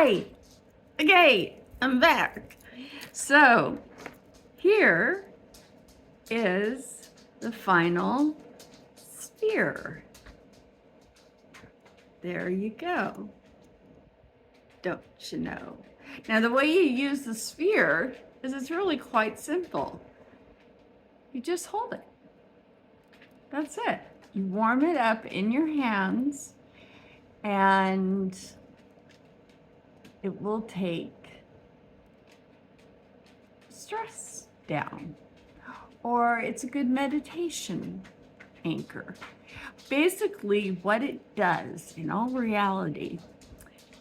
Hi! Okay, I'm back. So, here is the final sphere. There you go. Don't you know? Now, the way you use the sphere is it's really quite simple. You just hold it. That's it. You warm it up in your hands and it will take stress down, or it's a good meditation anchor. Basically, what it does in all reality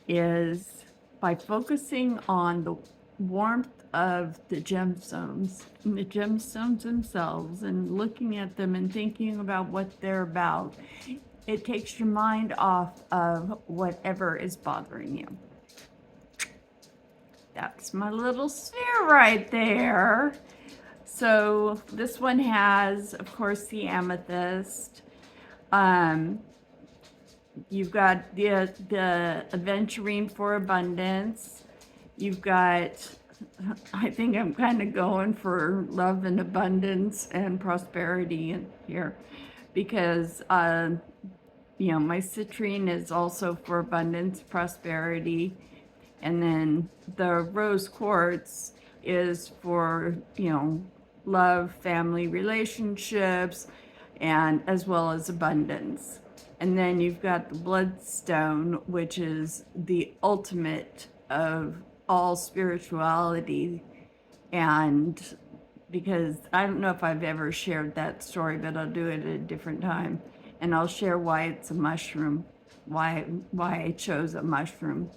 is by focusing on the warmth of the gemstones and the gemstones themselves and looking at them and thinking about what they're about, it takes your mind off of whatever is bothering you. That's my little sphere right there. So this one has, of course, the amethyst. You've got the aventurine for abundance. You've got, I think I'm kind of going for love and abundance and prosperity in here because, you know, my citrine is also for abundance, prosperity. And then the rose quartz is for, you know, love, family, relationships, and as well as abundance. And then you've got the bloodstone, which is the ultimate of all spirituality. And because I don't know if I've ever shared that story, but I'll do it at a different time. And I'll share why it's a mushroom, why I chose a mushroom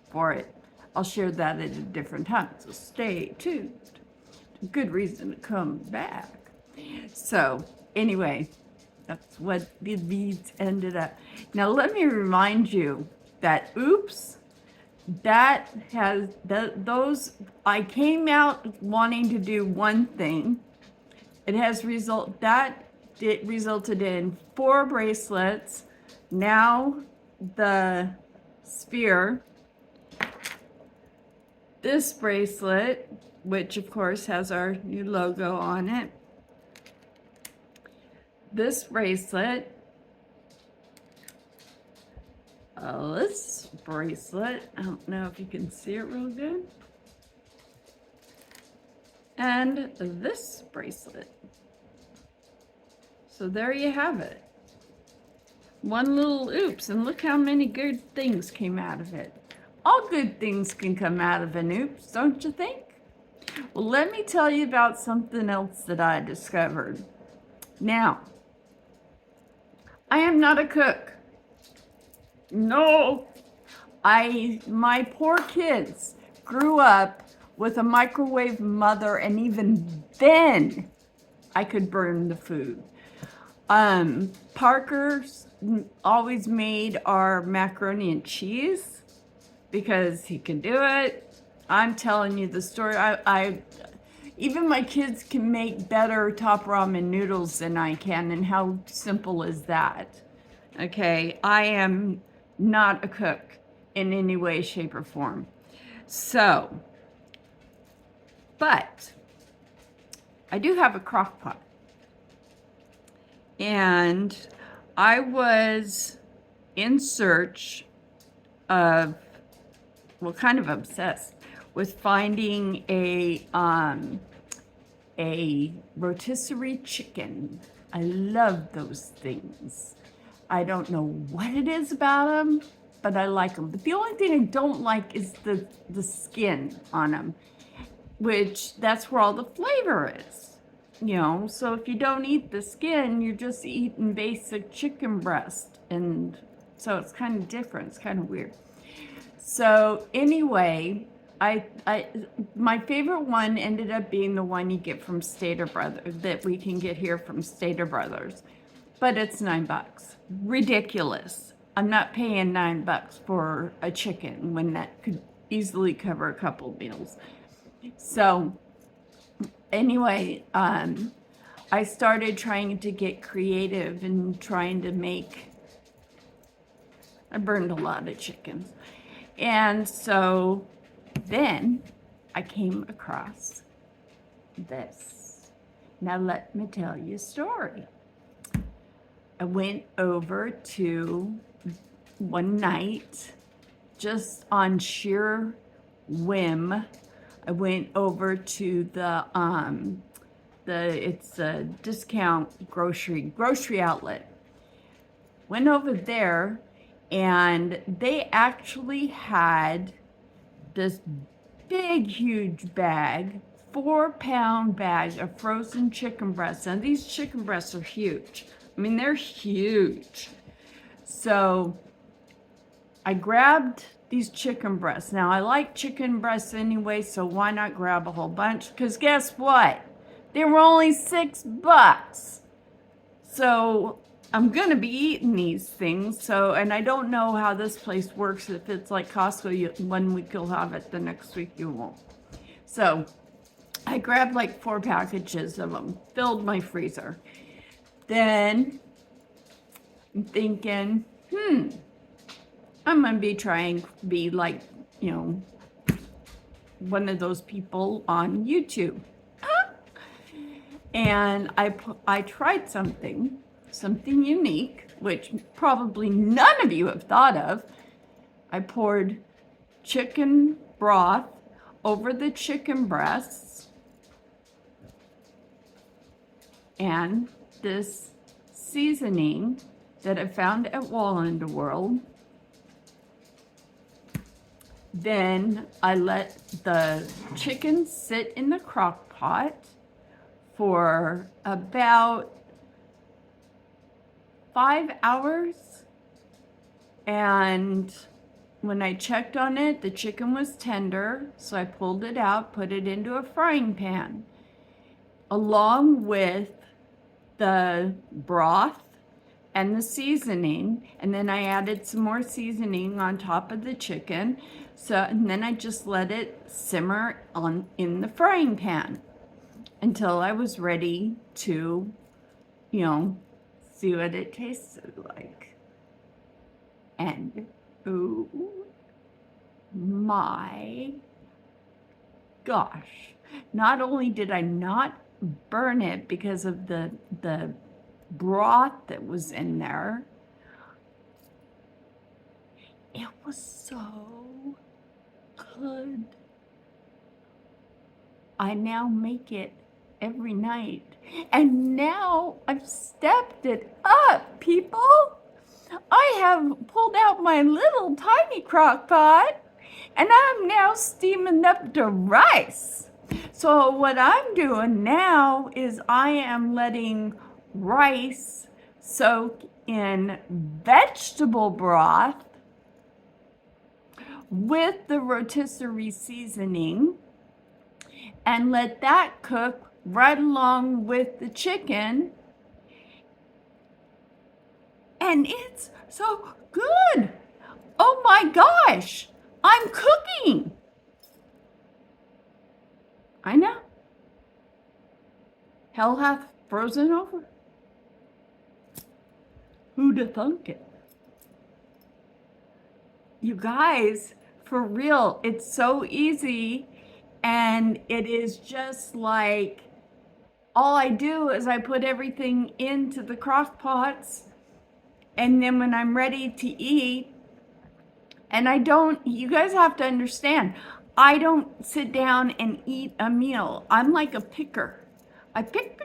for it. I'll share that at a different time, so stay tuned. Good reason to come back. So anyway, that's what the beads ended up. Now let me remind you that oops, that has those, I came out wanting to do one thing. It resulted in 4 bracelets. Now the sphere, this bracelet, which of course has our new logo on it. This bracelet, this bracelet, I don't know if you can see it real good, and this bracelet. So there you have it. One little oops, and look how many good things came out of it. All good things can come out of an oops, don't you think? Well, let me tell you about something else that I discovered. Now, I am not a cook. No, my poor kids grew up with a microwave mother, and even then I could burn the food. Parker's always made our macaroni and cheese because he can do it. I'm telling you the story. Even my kids can make better top ramen noodles than I can, and how simple is that? Okay, I am not a cook in any way, shape, or form. So, but I do have a crock pot. And I was in search of, well, kind of obsessed with finding a rotisserie chicken. I love those things. I don't know what it is about them, but I like them. But the only thing I don't like is the skin on them, which that's where all the flavor is. You know, so if you don't eat the skin, you're just eating basic chicken breast. And so it's kind of different. It's kind of weird. So anyway, my favorite one ended up being the one you get from Stater Brothers, that we can get here from Stater Brothers. But it's $9. Ridiculous. I'm not paying $9 for a chicken when that could easily cover a couple meals. So anyway, I started trying to get creative and trying to make, I burned a lot of chickens. And so then I came across this. Now let me tell you a story. I went over to one night, just on sheer whim. I went over to it's a discount grocery outlet. Went over there, and they actually had this big, huge bag, 4-pound bag of frozen chicken breasts. And these chicken breasts are huge. I mean, they're huge. So I grabbed these chicken breasts. Now, I like chicken breasts anyway, so why not grab a whole bunch? Because guess what? They were only $6. So I'm going to be eating these things. And I don't know how this place works. If it's like Costco, 1 week you'll have it, the next week you won't. So I grabbed like 4 packages of them, filled my freezer. Then I'm thinking, I'm going to be like, one of those people on YouTube. And I tried something unique, which probably none of you have thought of. I poured chicken broth over the chicken breasts and this seasoning that I found at Wall World. Then I let the chicken sit in the crock pot for about 5 hours. And when I checked on it, the chicken was tender. So I pulled it out, put it into a frying pan, along with the broth and the seasoning. And then I added some more seasoning on top of the chicken. And then I just let it simmer in the frying pan until I was ready to, see what it tasted like. And oh my gosh, not only did I not burn it because of the broth that was in there, it was so good. I now make it every night. And now I've stepped it up, people. I have pulled out my little tiny crock pot, and I'm now steaming up the rice. So what I'm doing now is I am letting rice soak in vegetable broth with the rotisserie seasoning, and let that cook right along with the chicken. And it's so good. Oh my gosh, I'm cooking. I know. Hell hath frozen over. Who'd have thunk it? You guys, for real, it's so easy. And it is just like, all I do is I put everything into the crock pots, and then when I'm ready to eat, and you guys have to understand, I don't sit down and eat a meal. I'm like a picker. I pick.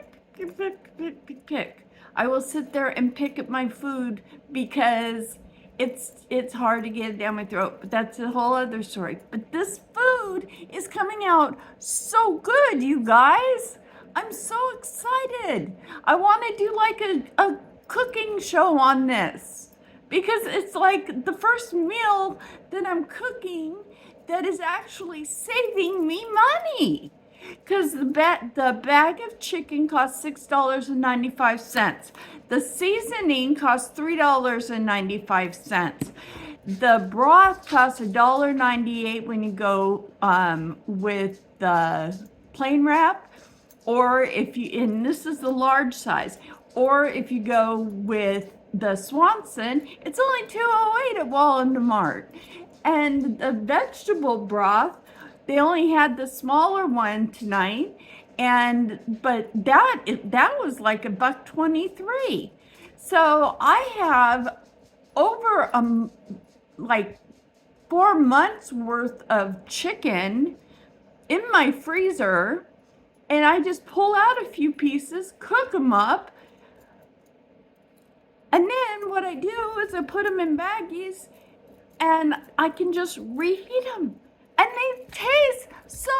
I will sit there and pick at my food because it's hard to get it down my throat, but that's a whole other story. But this food is coming out so good, you guys. I'm so excited. I want to do like a cooking show on this, because it's like the first meal that I'm cooking that is actually saving me money. Because the bag of chicken costs $6.95. The seasoning costs $3.95. The broth costs $1.98 when you go with the plain wrap, or and this is the large size, or if you go with the Swanson, it's only $2.08 at Wall Mart. And the vegetable broth, they only had the smaller one tonight, but that was like $1.23. So I have over like 4 months worth of chicken in my freezer, and I just pull out a few pieces, cook them up, and then what I do is I put them in baggies and I can just reheat them. And they taste so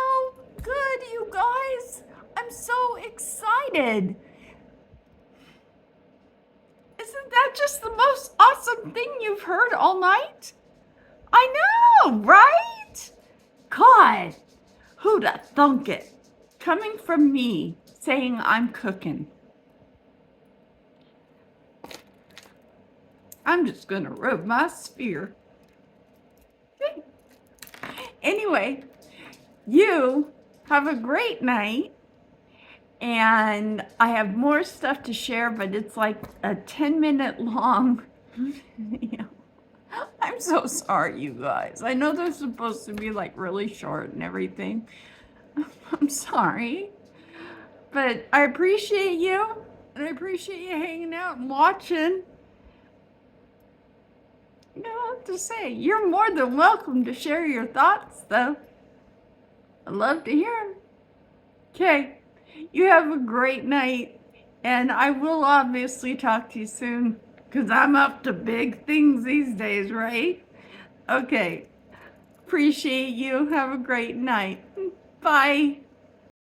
good, you guys. I'm so excited. Isn't that just the most awesome thing you've heard all night? I know, right? God, who'd have thunk it? Coming from me saying I'm cooking. I'm just gonna rub my spear. Anyway, you have a great night. And I have more stuff to share, but it's like a 10-minute long. Yeah. I'm so sorry, you guys. I know they're supposed to be like really short and everything. I'm sorry. But I appreciate you, and I appreciate you hanging out and watching. You know what to say. You're more than welcome to share your thoughts, though. I'd love to hear them. Okay. You have a great night, and I will obviously talk to you soon, because I'm up to big things these days, right? Okay. Appreciate you. Have a great night. Bye.